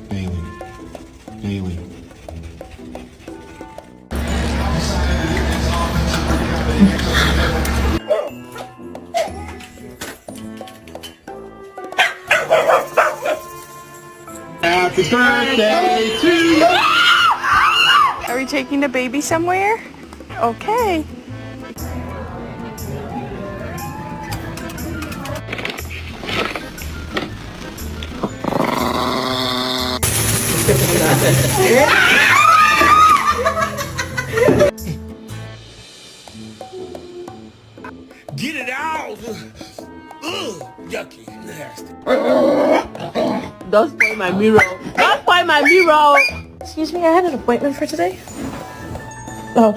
Daily. Daily. Happy birthday to you! Are we taking the baby somewhere? Okay. Get it out! Ugh, yucky, nasty. Don't spoil my mirror. Don't spoil my mirror. Excuse me, I had an appointment for today. Oh.